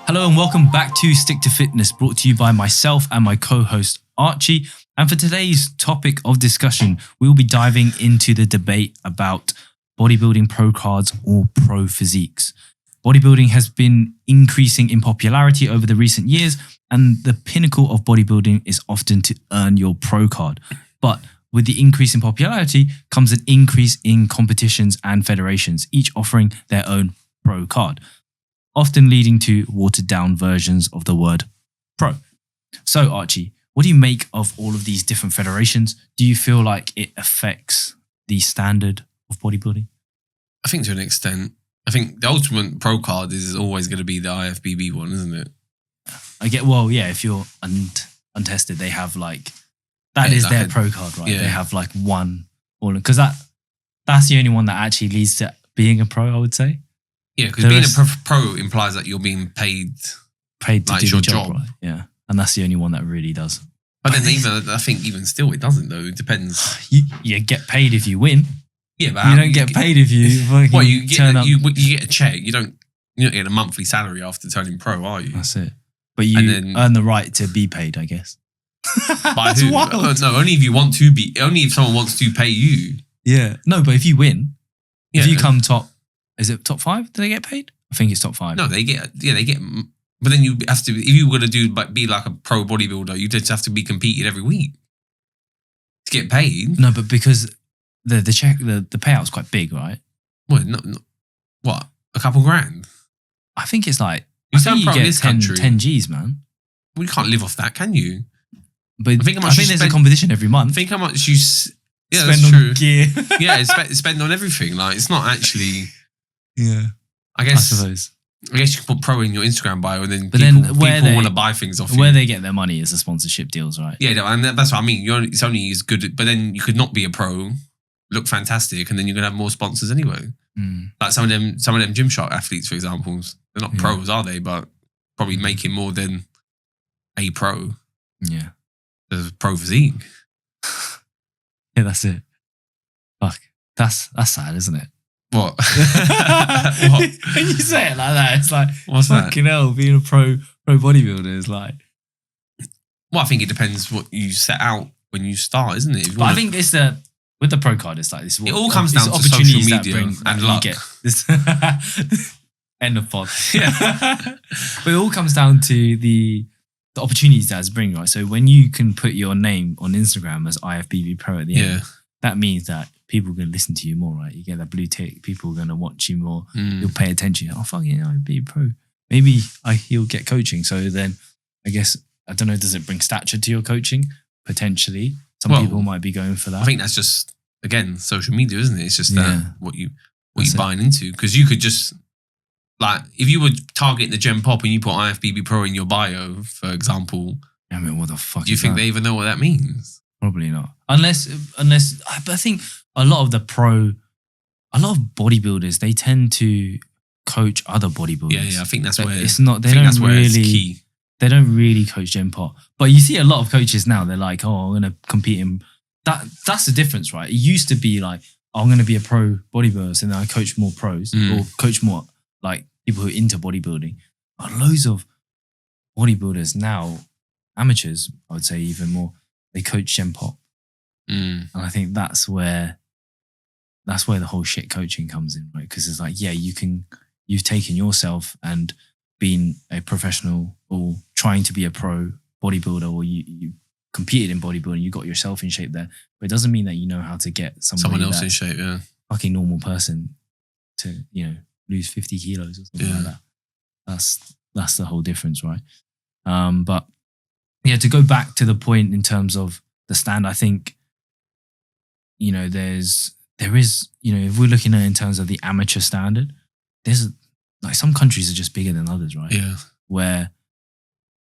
Hello and welcome back to Stick to Fitness, brought to you by myself and my co-host Archie. And for today's topic of discussion, we will be diving into the debate about bodybuilding pro cards or pro physiques. Bodybuilding has been increasing in popularity over the recent years, and the pinnacle of bodybuilding is often to earn your pro card. But with the increase in popularity comes an increase in competitions and federations, each offering their own pro card, often leading to watered-down versions of the word pro. So, Archie, what do you make of all of these different federations? Do you feel like it affects the standard of bodybuilding? I think to an extent. I think the ultimate pro card is always going to be the IFBB one, isn't it? If you're untested, they have that is their pro card, right? Yeah. They have one, because that's the only one that actually leads to being a pro, I would say. Yeah, because being a pro implies that you're being paid to do your the job, job. right? Yeah, and that's the only one that really does. But then I think even still, it doesn't though. It depends. You get paid if you win. Yeah, but you don't get paid if you turn up. You get a check. You're not getting a monthly salary after turning pro, are you? That's it. But you earn the right to be paid, I guess. By who? Wild. No, only if you want to be. Only if someone wants to pay you. Yeah. No, but if you win, if you come top. Is it top 5? Do they get paid? I think it's top 5. No, they get. But then you have to. If you were to be like a pro bodybuilder, you just have to be competing every week to get paid. No, but because the payout's quite big, right? Well, what? A couple grand? I think it's you get 10 G's, man. Well, you can't live off that, can you? But I think there's a competition every month. Think how much you spend that's on true. gear. Yeah, spend on everything. It's not actually. Yeah, I guess. I suppose. I guess you can put pro in your Instagram bio, and then people want to buy things off you. Where they get their money is the sponsorship deals, right? Yeah, and that's what I mean. It's only as good, but then you could not be a pro, look fantastic, and then you're gonna have more sponsors anyway. Like some of them Gymshark athletes, for example, they're not pros, are they? But probably making more than a pro. Yeah, there's pro physique. Yeah, that's it. Fuck, that's sad, isn't it? What? What? When you say it like that, it's like, what's fucking hell, being a pro bodybuilder is like. Well, I think it depends what you set out when you start, isn't it? But I think it's with the pro card, it's like this. It all comes down to social media and luck. End of pod. Yeah. But it all comes down to the opportunities that it's bring, right? So when you can put your name on Instagram as IFBB Pro at the end, that means that people are going to listen to you more, right? You get that blue tick. People are going to watch you more. You'll pay attention. Oh, fuck yeah, IFBB Pro. Maybe he'll get coaching. So then I guess, I don't know, does it bring stature to your coaching? Potentially. Some people might be going for that. I think that's just, again, social media, isn't it? It's just what you're buying into. Because you could just, if you were targeting the Gen Pop and you put IFBB Pro in your bio, for example, I mean, what the fuck do you think they even know what that means? Probably not. Unless, but I think a lot of bodybuilders, they tend to coach other bodybuilders. Yeah, I think that's where it's not. It's key. They don't really coach Gen Pop, but you see a lot of coaches now. They're like, "Oh, I'm going to compete in." That's the difference, right? It used to be like, oh, "I'm going to be a pro bodybuilder," and then I coach more pros or coach more people who are into bodybuilding. But loads of bodybuilders now, amateurs, I would say even more. They coach Gen Pop. And I think that's where the whole shit coaching comes in, right? Because it's like, you've taken yourself and been a professional or trying to be a pro bodybuilder, or you competed in bodybuilding, you got yourself in shape there. But it doesn't mean that you know how to get someone else in shape, fucking normal person to, lose 50 kilos or something like that. That's the whole difference, right? But yeah, to go back to the point in terms of the stand, I think, there is, if we're looking at it in terms of the amateur standard, there's some countries are just bigger than others, right? Yeah. Where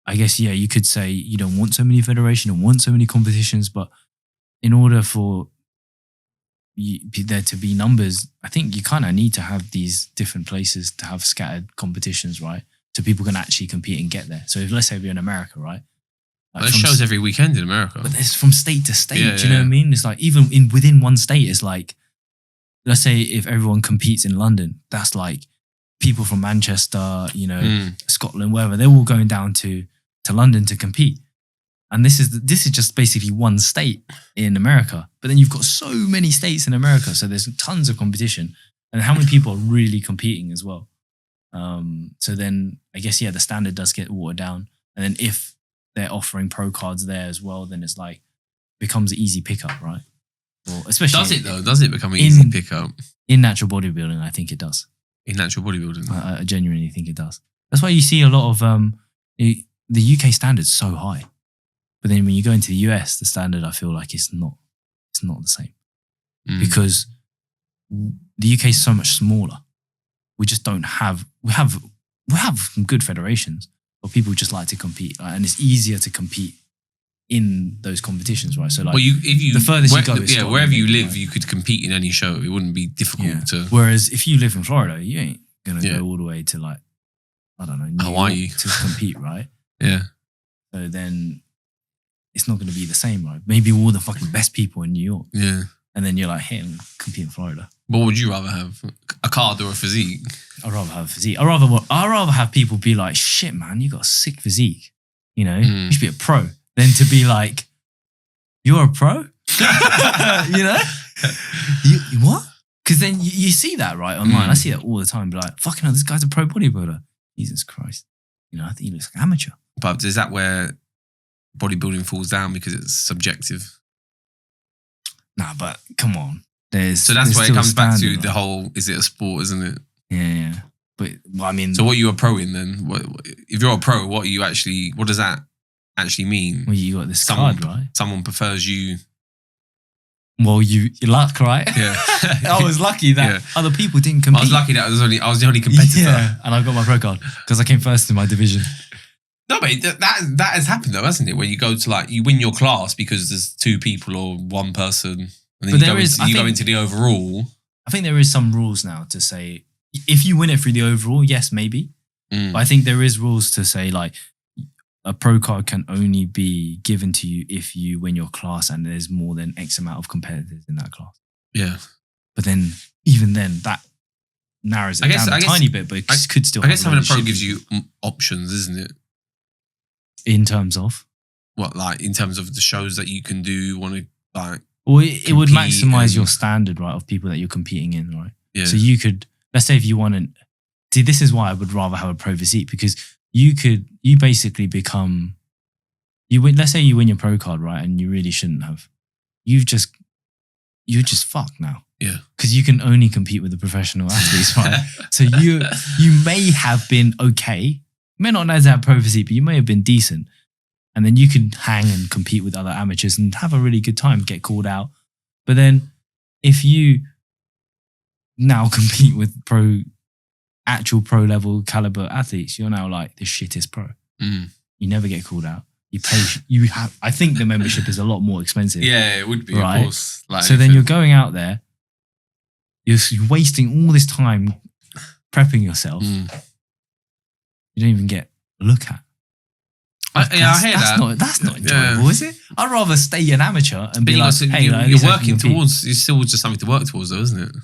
I guess, you could say you don't want so many federations, don't want so many competitions, but in order for there to be numbers, I think you kind of need to have these different places to have scattered competitions, right? So people can actually compete and get there. So let's say we're in America, right? There's shows every weekend in America. But it's from state to state, do you know what I mean? It's like, even within one state, it's like, let's say if everyone competes in London, that's like people from Manchester, Scotland, wherever, they're all going down to London to compete. And this is just basically one state in America. But then you've got so many states in America, so there's tons of competition. And how many people are really competing as well? So then I guess, the standard does get watered down. And then if they're offering pro cards there as well, then it's like becomes an easy pickup, right? Or especially does it though? Does it become an easy pickup? In natural bodybuilding, I think it does. In natural bodybuilding? I genuinely think it does. That's why you see a lot of the UK standard's so high. But then when you go into the US, the standard, I feel like it's not the same. Because the UK is so much smaller. We just don't have, we have some good federations, but people just like to compete. And it's easier to compete in those competitions, right? So like, the furthest you go is Scotland, wherever you live, you could compete in any show. It wouldn't be difficult to. Whereas if you live in Florida, you ain't going to go all the way to like, I don't know, New Hawaii York to compete, right? Yeah. So then it's not going to be the same, right? Maybe all the fucking best people in New York. Yeah. And then you're like, hey, I'm compete in Florida. What would you rather have? A card or a physique? I'd rather have a physique. I'd rather have people be like, shit, man, you got a sick physique. You should be a pro. Than to be like, you're a pro? You what? Because then you see that, right, online. I see that all the time. Be like, fucking hell, this guy's a pro bodybuilder. Jesus Christ. I think he looks like an amateur. But is that where bodybuilding falls down because it's subjective? Nah, but come on. So that's where it comes back to the whole, is it a sport, isn't it? Yeah. But, I mean... So what are you a pro in then? If you're a pro, what does that actually mean? Well, you got this card, right? Someone prefers you. Well, you luck, right? Yeah. I was lucky that other people didn't compete. I was lucky that I was the only competitor. Yeah, and I got my pro card because I came first in my division. No, but that has happened though, hasn't it? Where you go to like, you win your class because there's two people or one person, and then you go into the overall. I think there is some rules now to say, if you win it through the overall, yes, maybe. But I think there is rules to say like, a pro card can only be given to you if you win your class and there's more than X amount of competitors in that class. Yeah. But then, even then, that narrows it down a tiny bit, but it could still. I guess having a pro gives you options, isn't it? In terms of? What, like in terms of the shows that you can do, want to like. Well, it would maximize your standard, right, of people that you're competing in, right? Yeah. So you could, let's say if you want to, see, this is why I would rather have a pro physique, because you basically become, let's say you win your pro card, right, and you really shouldn't have. You're just fucked now. Yeah. Because you can only compete with the professional athletes, right? So you may have been okay. You may not know to have pro physique, but you may have been decent. And then you can hang and compete with other amateurs and have a really good time, get called out. But then if you now compete with actual pro level caliber athletes, you're now like the shittest pro. You never get called out. You pay. I think the membership is a lot more expensive. Yeah, it would be, right? Of course. Like, so then you're going out there, you're wasting all this time prepping yourself. You don't even get a look at. I hear that. That's not enjoyable, is it? I'd rather stay an amateur and be like, hey, you're working towards. It's still just something to work towards, though, isn't it?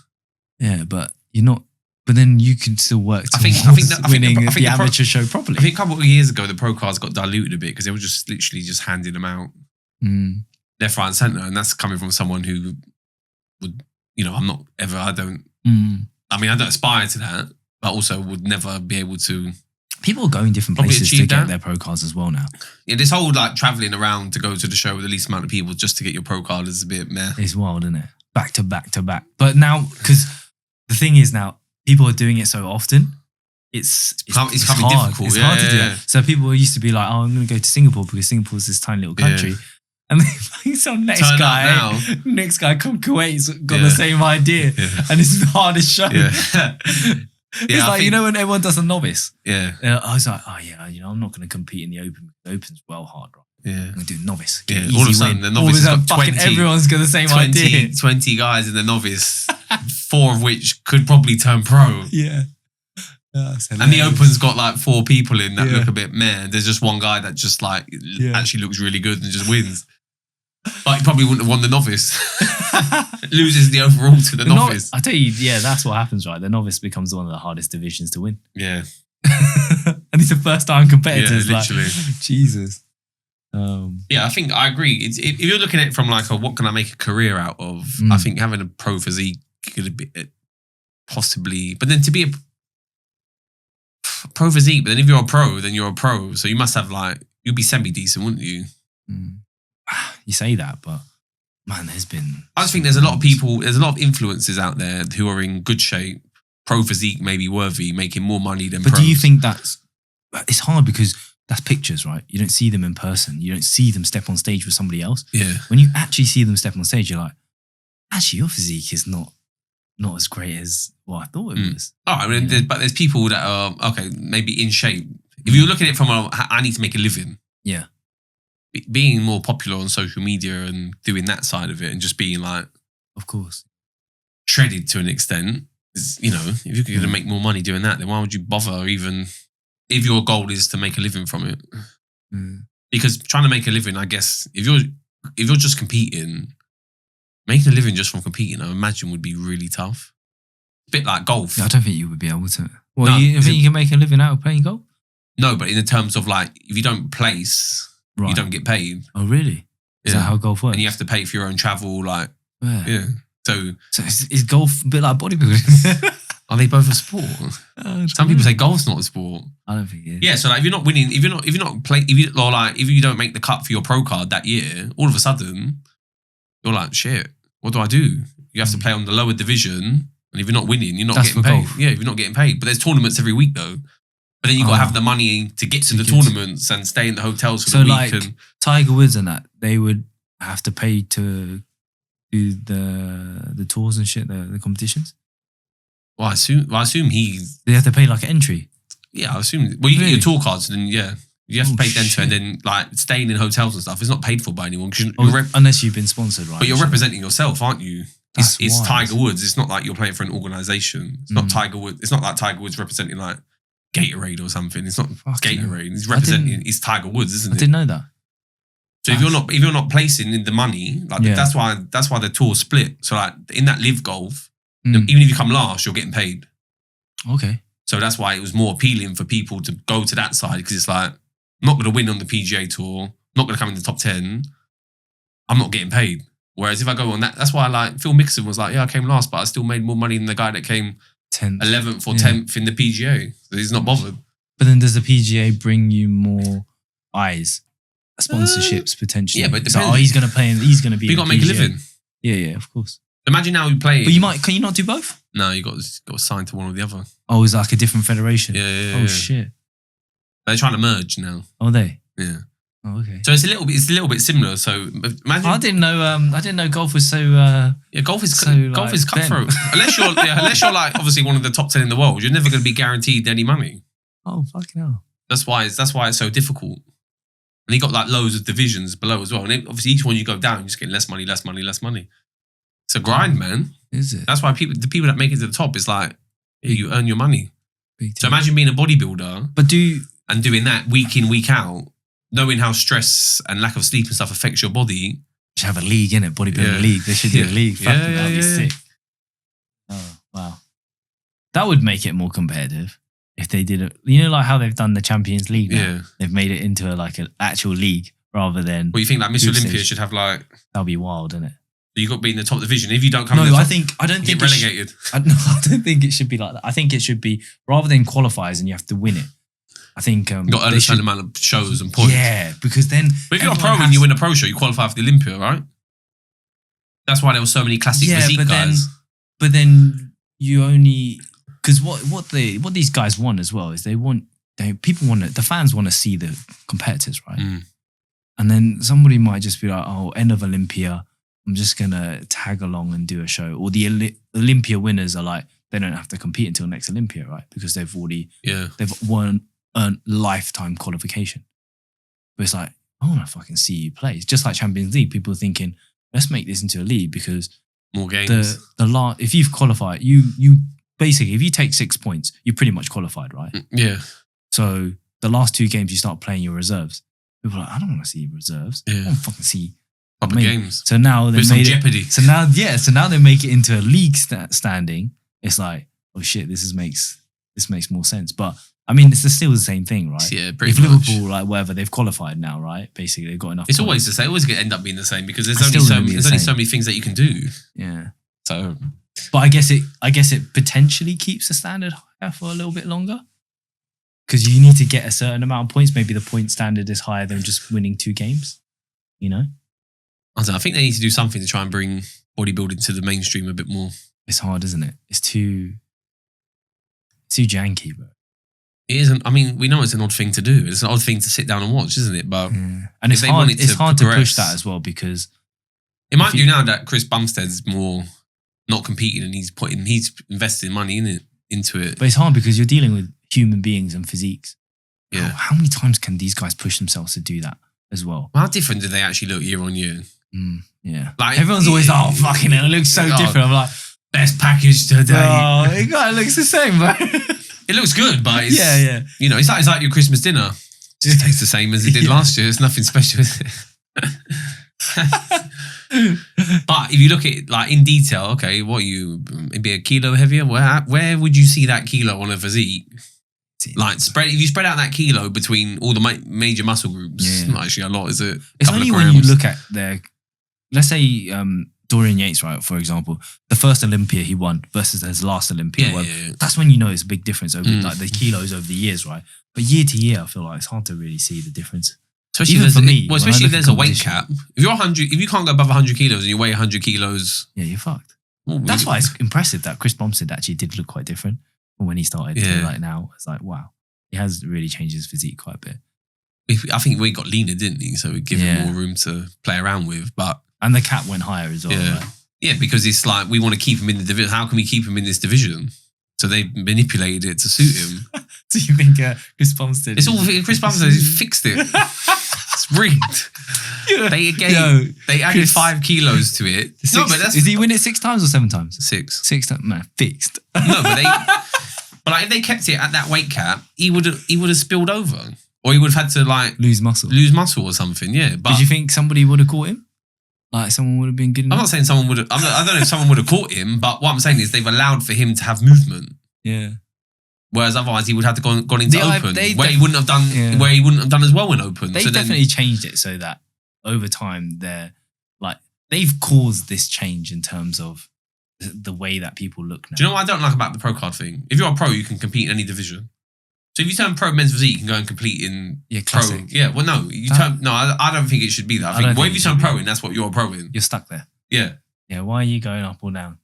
Yeah, but you're not. But then you can still work towards winning the amateur show properly. I think a couple of years ago, the pro cards got diluted a bit because they were just literally just handing them out left, right, and centre, and that's coming from someone who would, I'm not ever. I don't. I mean, I don't aspire to that, but also would never be able to. People are going different places to get their pro cards as well now. Yeah, this whole like travelling around to go to the show with the least amount of people just to get your pro card is a bit meh. It's wild, isn't it? Back to back to back. But now, because the thing is now, people are doing it so often, it's becoming hard. Difficult. It's hard to do that. So people used to be like, oh, I'm going to go to Singapore because Singapore's this tiny little country. Yeah. And then some next guy from Kuwait's got the same idea. Yeah. And it's the hardest show. Yeah. It's like, when everyone does a novice. Yeah. I was like, oh yeah, I'm not going to compete in the open. The open's well hard, right? Yeah. I'm going to do novice. Yeah. All of a sudden, the novice has got 20. Everyone's got the same idea. 20 guys in the novice, 4 of which could probably turn pro. Yeah. And the open's got like 4 people in that look a bit meh. There's just one guy that just like actually looks really good and just wins. But he probably wouldn't have won the novice. Loses the overall to the novice. I tell you, yeah, that's what happens, right? The novice becomes one of the hardest divisions to win. Yeah. And it's a first-time competitor. Yeah, literally. Like, Jesus. Yeah, I think I agree. If you're looking at it from like what can I make a career out of, I think having a pro physique could be possibly, but then to be a pro physique, but then if you're a pro, then you're a pro. So you must have like, you'd be semi-decent, wouldn't you? You say that, but man, I just think there's a lot of people, there's a lot of influencers out there who are in good shape, pro physique maybe worthy, making more money than But pros. do you think it's hard because that's pictures, right? You don't see them in person. You don't see them step on stage with somebody else. Yeah. When you actually see them step on stage, you're like, actually, your physique is not as great as what I thought it was. Oh, I mean, but there's people that are, okay, maybe in shape. If you're looking at it from I need to make a living. Yeah. Being more popular on social media and doing that side of it and just being like, of course, shredded to an extent, is, you know, if you're going to make more money doing that, then why would you bother even if your goal is to make a living from it? Because trying to make a living, I guess, if you're just competing, making a living just from competing, I imagine would be really tough. A bit like golf. I don't think you would be able to. Well, you think you can make a living out of playing golf? No, but in the terms of like, if you don't place, you don't get paid. Oh, really? Is that how golf works? And you have to pay for your own travel, like, yeah. So is golf a bit like bodybuilding? Are they both a sport? Some people say golf's not a sport. I don't think it is. Yeah, so like if you're not winning, if you don't make the cut for your pro card that year, all of a sudden you're like, shit, what do I do? You have to play on the lower division, and if you're not winning, you're not getting paid. Golf. Yeah, if you're not getting paid. But there's tournaments every week though. But then you got to have the money to get to the tournaments and stay in the hotels for the week. So like Tiger Woods and that, they would have to pay to do the tours and shit, the competitions? Well, I assume they have to pay like an entry. Yeah, I assume. Well, you get your tour cards, and then you have to pay them, and then like staying in hotels and stuff is not paid for by anyone unless you've been sponsored, right? But you're representing yourself, aren't you? It's wild. Tiger Woods. It's not like you're playing for an organisation. It's not Tiger Woods. It's not like Tiger Woods representing like Gatorade or something. It's not Gatorade. He's representing. It's Tiger Woods, isn't it? I didn't know that. So if you're not placing in the money, like that's why the tour split. So like in that live golf, even if you come last, you're getting paid. Okay. So that's why it was more appealing for people to go to that side, because it's like, I'm not going to win on the PGA tour, not going to come in the top 10. I'm not getting paid. Whereas if I go on that's why like Phil Mickelson was like, yeah, I came last, but I still made more money than the guy that came 10th, 11th or 10th in the PGA. So he's not bothered. But then does the PGA bring you more eyes, sponsorships potentially? Yeah, but it so, depends. He's going to play. He's going to be. You got to make a living. Yeah, of course. Imagine now you play. But can you not do both? No, you got to sign to one or the other. Oh, it's like a different federation. Yeah. Oh shit. They're trying to merge now. Oh, they. Yeah. Oh, okay. So it's a little bit similar. So imagine. I didn't know golf was so. Golf is cutthroat. unless you're like obviously one of the top 10 in the world, you're never going to be guaranteed any money. Oh fucking hell. That's why it's so difficult. And you got like loads of divisions below as well. And obviously each one you go down, you just get less money. It's a grind, man. Is it? That's why the people that make it to the top, it's like you earn your money. So imagine being a bodybuilder, and doing that week in, week out, knowing how stress and lack of sleep and stuff affects your body. You should have a league, innit? Bodybuilding league. They should do a league. That'd be sick. Oh wow, that would make it more competitive if they did it. You know, like how they've done the Champions League. Now? Yeah, they've made it into like an actual league rather than. Well, you think like Miss Olympia should have like? That'd be wild, isn't it? You got to be in the top division. If you don't come, no, in the top, I don't think relegated. I don't think it should be like that. I think it should be rather than qualifiers and you have to win it. I think you got to earn a certain amount of shows and points. Yeah, because then. But if you're a pro and you win a pro show, you qualify for the Olympia, right? That's why there were so many classic physique guys. But then you only because what these guys want as well is the fans want to see the competitors, right? And then somebody might just be like, oh, end of Olympia, I'm just going to tag along and do a show. Or the Olympia winners are like, they don't have to compete until next Olympia, right? Because they've already, they've earned lifetime qualification. But it's like, I want to fucking see you play. It's just like Champions League. People are thinking, let's make this into a league because more games. If you've qualified, you basically, if you take 6 points, you're pretty much qualified, right? Yeah. So the last 2 games, you start playing your reserves. People are like, I don't want to see reserves. Yeah. I want to fucking see Proper games. So now they With made some jeopardy. So now they make it into a league standing. It's like, oh shit, this makes more sense. But I mean, it's still the same thing, right? Yeah, pretty if much. Liverpool, like whatever, they've qualified now, right? Basically, they've got enough. It's points. always the same. Always going to end up being the same because there's It's only so many things that you can do. Yeah. So, but I guess it potentially keeps the standard higher for a little bit longer. Because you need to get a certain amount of points. Maybe the point standard is higher than just winning 2 games. You know? I don't know, I think they need to do something to try and bring bodybuilding to the mainstream a bit more. It's hard, isn't it? It's too janky, bro. It isn't. I mean, we know it's an odd thing to do. It's an odd thing to sit down and watch, isn't it? But and it's hard. It's hard to push that as well because it might do now that Chris Bumstead's more not competing and he's investing money into it. But it's hard because you're dealing with human beings and physiques. Yeah. How many times can these guys push themselves to do that as well? How different do they actually look year on year? Yeah. Like everyone's always like, oh fucking hell, it looks so different. I'm like, best package today. Oh, it kind of looks the same, bro. It looks good, but it's, yeah. You know, it's like your Christmas dinner. It just tastes the same as it did last year. It's nothing special, is it? But if you look at it like in detail, okay, what are you maybe a kilo heavier? Where would you see that kilo on a physique? Like if you spread out that kilo between all the major muscle groups, it's not actually a lot, is it? It's only when you look at let's say Dorian Yates, right, for example, the first Olympia he won versus his last Olympia. That's when you know it's a big difference over like the kilos over the years, right? But year to year, I feel like it's hard to really see the difference. Especially for me. Well, especially if there's a weight cap. If you're 100, if you can't go above 100 kilos and you weigh 100 kilos, yeah, you're fucked. Well, that's why it's impressive that Chris Bumstead actually did look quite different from when he started to like now. It's like, wow, he has really changed his physique quite a bit. I think we got leaner, didn't he? So we give him more room to play around with. And the cap went higher as well. Yeah, right? Yeah, because it's like we want to keep him in the division. How can we keep him in this division? So they manipulated it to suit him. Do you think Chris Bumstead? It's all Chris Bumstead fixed it. It's rigged. They added 5 kilos to it. Did he win it 6 times or 7 times? 6. 6 times. Man, fixed. No, but like if they kept it at that weight cap, he would have spilled over, or he would have had to like lose muscle or something. Yeah. But did you think somebody would have caught him? Like someone would have been good enough? I'm not saying someone would have. I don't know if someone would have caught him, but what I'm saying is they've allowed for him to have movement. Yeah. Whereas otherwise he would have to gone into open, where he wouldn't have done where he wouldn't have done as well in open. They definitely changed it so that over time they've caused this change in terms of the way that people look now. Do you know what I don't like about the pro card thing? If you're a pro, you can compete in any division. So if you turn pro men's physique, you can go and compete in classic. Pro. Yeah, well, no, I don't think it should be that. I think if you turn pro in, that's what you're a pro in. You're stuck there. Yeah. Yeah. Why are you going up or down?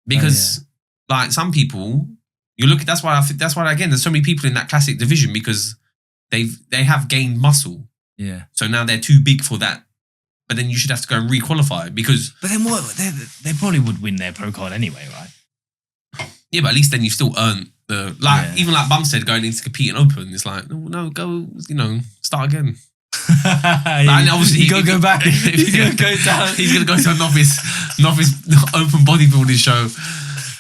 Because like some people, you look. That's why again, there's so many people in that classic division because they have gained muscle. Yeah. So now they're too big for that. But then you should have to go and re-qualify because. But then what? They probably would win their pro card anyway, right? Yeah, but at least then you still earned even like Bumstead going in to compete in open. It's like no, go start again. And obviously he's gonna go back. He's gonna go down. He's gonna go to a novice open bodybuilding show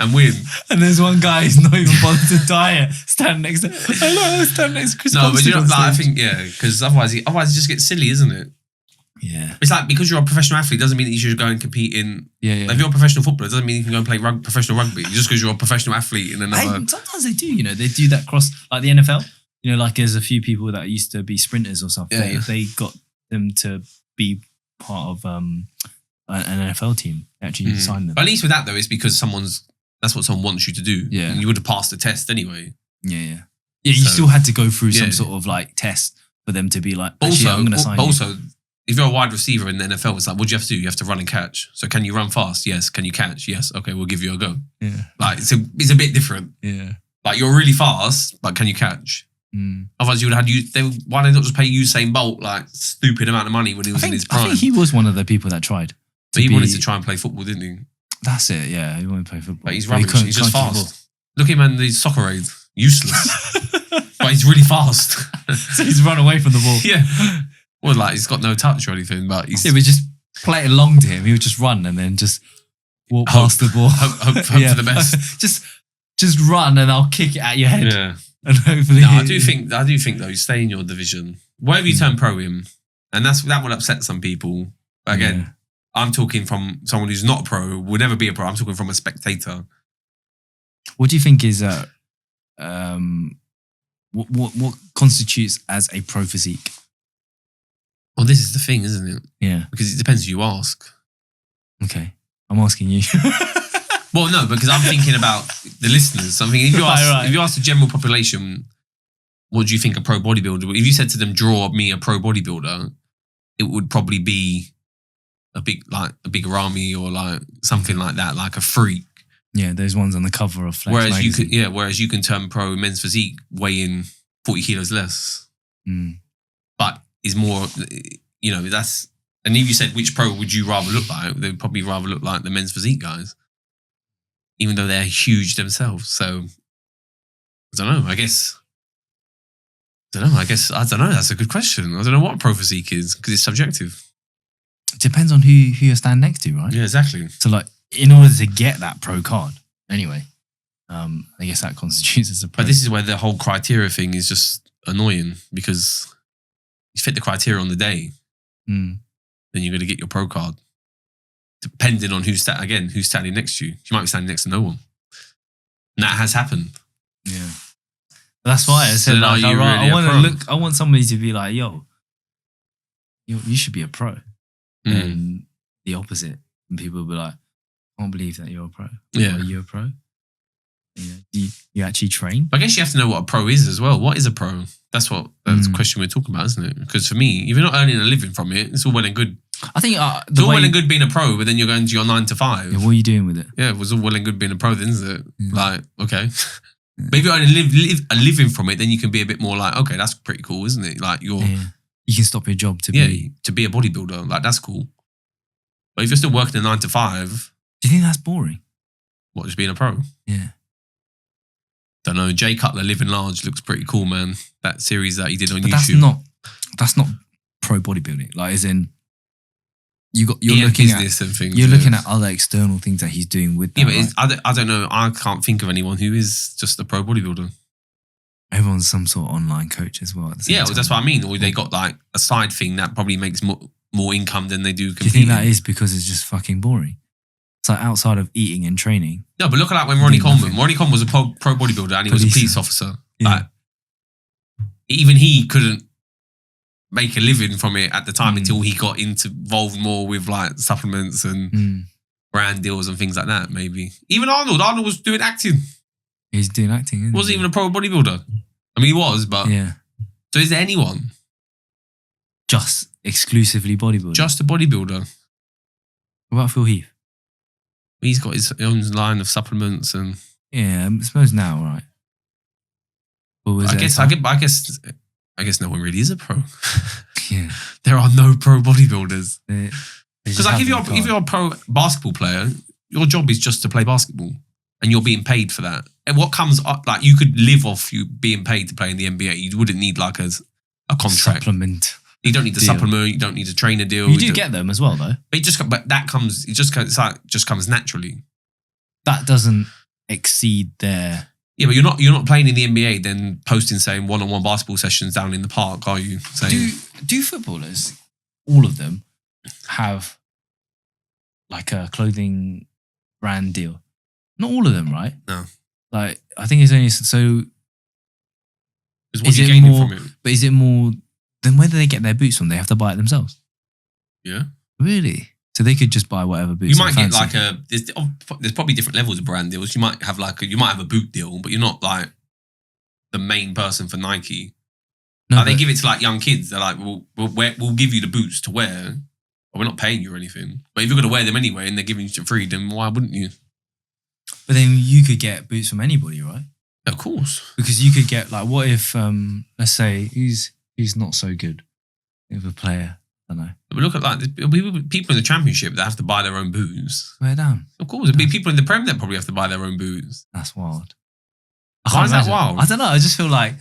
and win. And there's one guy who's not even bothered to diet, stand next to Chris. No, but I think because otherwise it just gets silly, isn't it? Yeah. It's like because you're a professional athlete doesn't mean that you should go and compete in. Yeah. Like if you're a professional footballer, it doesn't mean you can go and play professional rugby just because you're a professional athlete in another. Sometimes they do. They do that across like the NFL. Like there's a few people that used to be sprinters or something. Yeah. They got them to be part of an NFL team. They actually signed them. But at least with that though, it's because that's what someone wants you to do. Yeah. And you would have passed the test anyway. Yeah. You still had to go through some sort of like test for them to be like. I'm going to sign you. Also, if you're a wide receiver in the NFL, it's like, what do you have to do? You have to run and catch. So can you run fast? Yes. Can you catch? Yes. Okay, we'll give you a go. Yeah. Like it's a bit different. Yeah. Like you're really fast, but can you catch? Otherwise, you would have had why did they not just pay Usain Bolt like stupid amount of money when he was in his prime? I think he was one of the people that tried. But he wanted to try and play football, didn't he? That's it. Yeah, he wanted to play football. But he's rubbish. He's just fast. Look at him in the soccer aid. Useless. But he's really fast. So he's run away from the ball. Yeah. Well, like he's got no touch or anything, but he's... Yeah, we just play it along to him. He would just run and then just walk past the ball. Hope for the best. Just run and I'll kick it at your head. Yeah. And hopefully... No, I do think though, you stay in your division. Wherever you turn pro in, and that will upset some people. But again, I'm talking from someone who's not a pro, will never be a pro. I'm talking from a spectator. What do you think is what constitutes as a pro physique? Well, this is the thing, isn't it? Yeah. Because it depends who you ask. Okay. I'm asking you. Well, no, because I'm thinking about the listeners. I'm thinking, if you ask the general population, what do you think a pro bodybuilder? If you said to them, draw me a pro bodybuilder, it would probably be a big Rami or like something like that, like a freak. Yeah, those ones on the cover of Flex magazine. Whereas you can turn pro men's physique, weigh in 40 kilos less, but is more, that's. And if you said which pro would you rather look like, they'd probably rather look like the men's physique guys, even though they're huge themselves. So I don't know. I don't know. That's a good question. I don't know what pro physique is because it's subjective. It depends on who you stand next to, right? Yeah, exactly. So like, in order to get that pro card, anyway, I guess that constitutes as a pro. But this is where the whole criteria thing is just annoying because you fit the criteria on the day, then you're going to get your pro card. Depending on who's standing next to you. You might be standing next to no one. And that has happened. Yeah. That's why I said, I want somebody to be like, yo, you should be a pro. And the opposite. And people will be like, I can't believe that you're a pro. Yeah. Are you a pro? Do you actually train? I guess you have to know what a pro is as well. What is a pro? That's the question we're talking about, isn't it? Because for me, if you're not earning a living from it, it's all well and good. I think it's all well and good being a pro, but then you're going to your 9 to 5. Yeah, what are you doing with it? Yeah, it was all well and good being a pro then, isn't it? Like, okay. But if you only live a living from it, then you can be a bit more like, okay, that's pretty cool, isn't it? Like you can stop your job to be a bodybuilder. Like that's cool. But if you're still working a 9 to 5, do you think that's boring? What, just being a pro? Yeah. Don't know. Jay Cutler Living Large looks pretty cool, man. That series that he did on YouTube. That's not pro bodybuilding. Like, as in, you're looking looking at other external things that he's doing with that. Yeah, but I don't know. I can't think of anyone who is just a pro bodybuilder. Everyone's some sort of online coach as well. Well, that's what I mean. Or they got like a side thing that probably makes more income than they do competing. Do you think that is because it's just fucking boring? It's like outside of eating and training. No, but look at that when Ronnie Coleman was a pro bodybuilder and he was a police officer. Yeah. Like, even he couldn't make a living from it at the time until he got involved more with like supplements and brand deals and things like that, maybe. Even Arnold was doing acting. He's doing acting, isn't he? Wasn't even a pro bodybuilder. I mean, he was, but... Yeah. So is there anyone? Just exclusively bodybuilder? Just a bodybuilder. What about Phil Heath? He's got his own line of supplements and... Yeah, I suppose now, right? I guess no one really is a pro. Yeah. There are no pro bodybuilders. Because like if you're a pro basketball player, your job is just to play basketball and you're being paid for that. And what comes up, like you could live off you being paid to play in the NBA. You wouldn't need like a contract. Supplement. You don't need the supplement. You don't need a trainer deal. You do get them as well, though. But that comes. It just comes naturally. That doesn't exceed their. Yeah, but you're not playing in the NBA then posting saying one-on-one basketball sessions down in the park, are you? Saying, do footballers, all of them, have like a clothing brand deal? Not all of them, right? No. Like I think it's only so. Is it more? From it? But is it more? Then where do they get their boots from? They have to buy it themselves. Yeah. Really? So they could just buy whatever boots. You might get like there's probably different levels of brand deals. You might have a boot deal, but you're not like the main person for Nike. No, like they give it to like young kids. They're like, we'll give you the boots to wear, but we're not paying you or anything. But if you're going to wear them anyway and they're giving you for free, then why wouldn't you? But then you could get boots from anybody, right? Of course. Because you could get like, what if, let's say he's not so good of a player. I don't know. But look at like people in the Championship that have to buy their own boots. Swear down. Of course, there'd be people in the Prem that probably have to buy their own boots. That's wild. Why is that wild? I don't know. I just feel like,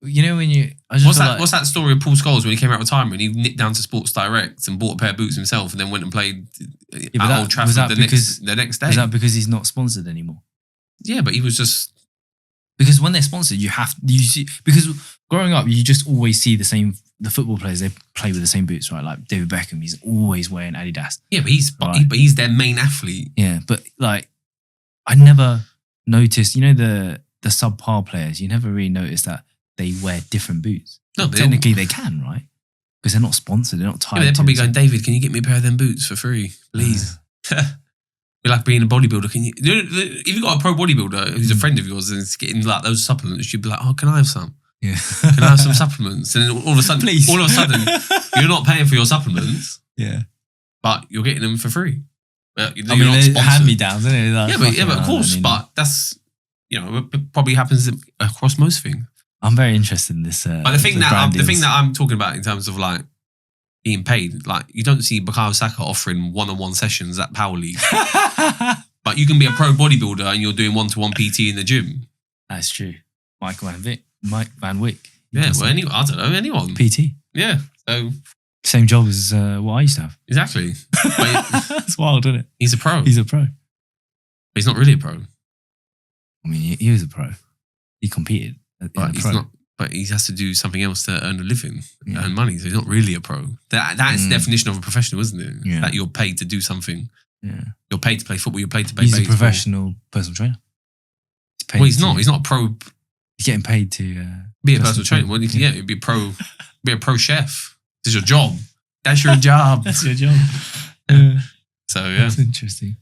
you know, when you... What's that story of Paul Scholes when he came out of retirement? He nipped down to Sports Direct and bought a pair of boots himself and then went and played at Old Trafford the next day. Is that because he's not sponsored anymore? Yeah, but he was just... Because when they're sponsored, you see... Because growing up, you just always see the same the football players, they play with the same boots, right? Like David Beckham, he's always wearing Adidas. Yeah, but he's their main athlete. Yeah, but like I never noticed, the subpar players, you never really noticed that they wear different boots. No, technically they can, right? Because they're not sponsored, they're not tied. Yeah, they're probably going, it. David, can you get me a pair of them boots for free, please? You're like being a bodybuilder. Can you? If you've got a pro bodybuilder who's a friend of yours and is getting like those supplements, you'd be like, oh, can I have some? Yeah. Can I have some supplements? And then all of a sudden, Please. you're not paying for your supplements. Yeah. But you're getting them for free. I mean, there's hand-me-downs, isn't it? Like, yeah, but of course. But that's, it probably happens across most things. I'm very interested in this. But the thing that I'm talking about in terms of like being paid, like you don't see Bukayo Saka offering one-on-one sessions at Power League. But you can be a pro bodybuilder and you're doing one-to-one PT in the gym. That's true. Mike Van Wyck. Yeah, well, I don't know, anyone. PT. Yeah, so... Same job as what I used to have. Exactly. That's wild, isn't it? He's a pro. He's a pro. But he's not really a pro. I mean, he was a pro. He competed. But he's not. But he has to do something else to earn a living, earn money. So he's not really a pro. That's the definition of a professional, isn't it? Yeah. That you're paid to do something. Yeah. You're paid to play football. You're paid to play baseball. He's a professional personal trainer. Well, he's not. He's not a pro. He's getting paid to be a personal trainer. Well, it'd be pro. Be a pro chef. This is your job. That's your job. That's your job. So yeah, that's interesting.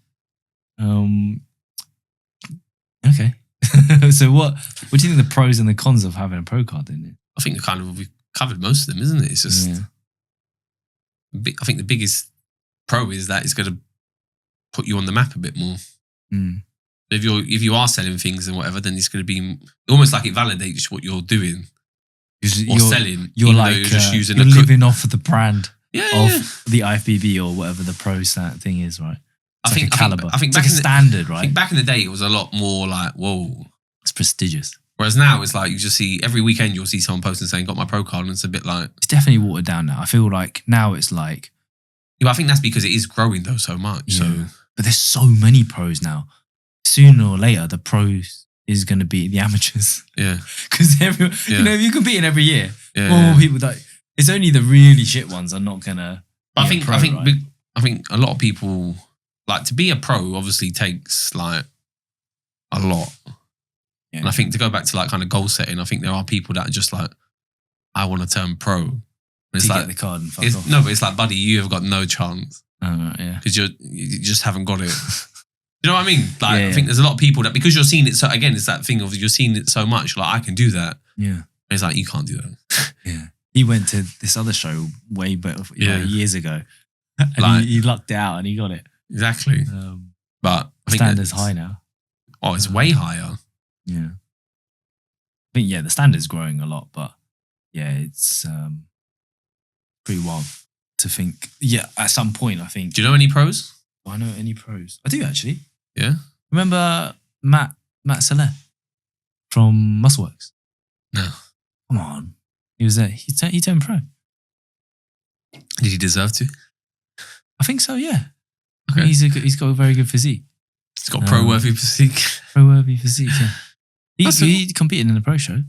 Okay. So what do you think the pros and the cons of having a pro card then? I think we've covered most of them, isn't it? It's just, I think the biggest pro is that it's going to put you on the map a bit more. Mm. If you are selling things and whatever, then it's going to be almost like it validates what you're doing or selling. You're like you're just using you're living off of the brand of the IFBB or whatever the pro thing is, right? It's I think caliber. I think it's like a standard, right? I think back in the day it was a lot more like, whoa, it's prestigious. Whereas now it's like you just see every weekend you'll see someone posting saying got my pro card, and it's a bit like it's definitely watered down now. I feel like now it's like I think that's because it is growing though so much. Yeah. So but there's so many pros now. Sooner or later the pros is going to beat the amateurs. Yeah. Because everyone, if you're competing every year, more people that it's only the really shit ones are not gonna. I think a lot of people like to be a pro. Obviously, takes like a lot. Yeah. And I think to go back to like kind of goal setting, I think there are people that are just like, I want to turn pro. And it's like get the card and fuck off. No, but it's like, buddy, you have got no chance. Yeah. Because you just haven't got it. You know what I mean? Like I think there's a lot of people that because you're seeing it. So again, it's that thing of you're seeing it so much. Like I can do that. Yeah. And it's like you can't do that. Yeah. He went to this other show way better years ago, and like, he lucked it out and he got it. Exactly. But I think standard's high now. Oh, it's way higher. Yeah. I think the standard's growing a lot, but it's pretty wild to think. Yeah, at some point, I think. Do you know any pros? Do I know any pros? I do actually. Yeah. Remember Matt Saleh from Muscleworks? No. Come on. He was there. He turned pro. Did he deserve to? I think so, yeah. Okay. He's got a very good physique. He's got pro-worthy physique. Pro-worthy physique, yeah. He competed in the pro show.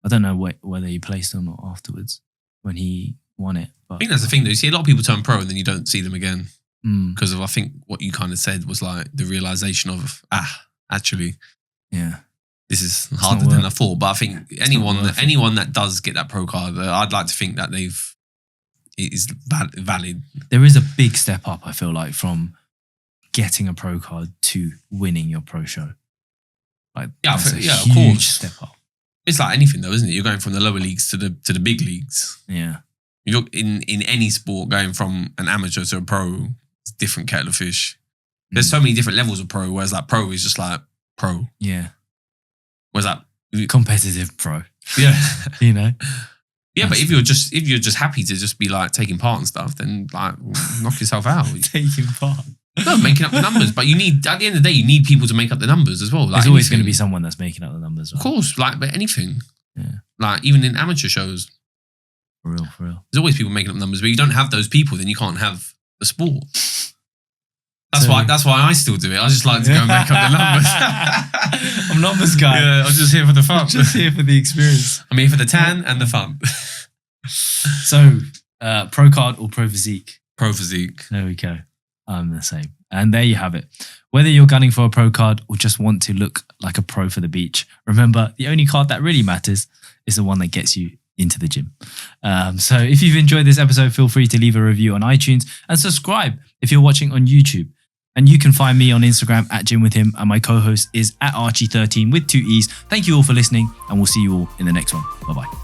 I don't know whether he placed or not afterwards when he won it. But I think that's the thing though. You see a lot of people turn pro and then you don't see them again. Because of I think what you kind of said was like the realization of, actually. Yeah. This is harder than I thought, but I think anyone that does get that pro card, I'd like to think that it is valid. There is a big step up, I feel like, from getting a pro card to winning your pro show. Like, of huge course. Step up. It's like anything, though, isn't it? You're going from the lower leagues to the big leagues. Yeah. You're in any sport, going from an amateur to a pro, it's a different kettle of fish. There's so many different levels of pro, whereas like pro is just like pro. Yeah. Whereas that competitive pro. Yeah. Yeah, but if you're just happy to just be like taking part and stuff, then like knock yourself out. Taking part. No, making up the numbers. But you need, at the end of the day, you need people to make up the numbers as well. Like there's always going to be someone that's making up the numbers. Right? Of course, but anything. Yeah. Like even in amateur shows. For real. There's always people making up numbers, but you don't have those people, then you can't have the sport. That's why I still do it. I just like to go and make up the numbers. I'm a numbers guy. Yeah, I'm just here for the fun. Just here for the experience. I'm here for the tan and the fun. So, pro card or pro physique? Pro physique. There we go. I'm the same. And there you have it. Whether you're gunning for a pro card or just want to look like a pro for the beach, remember the only card that really matters is the one that gets you into the gym. So if you've enjoyed this episode, feel free to leave a review on iTunes and subscribe if you're watching on YouTube. And you can find me on Instagram at Gym With Him, and my co-host is at Archie13 with 2 E's. Thank you all for listening, and we'll see you all in the next one. Bye-bye.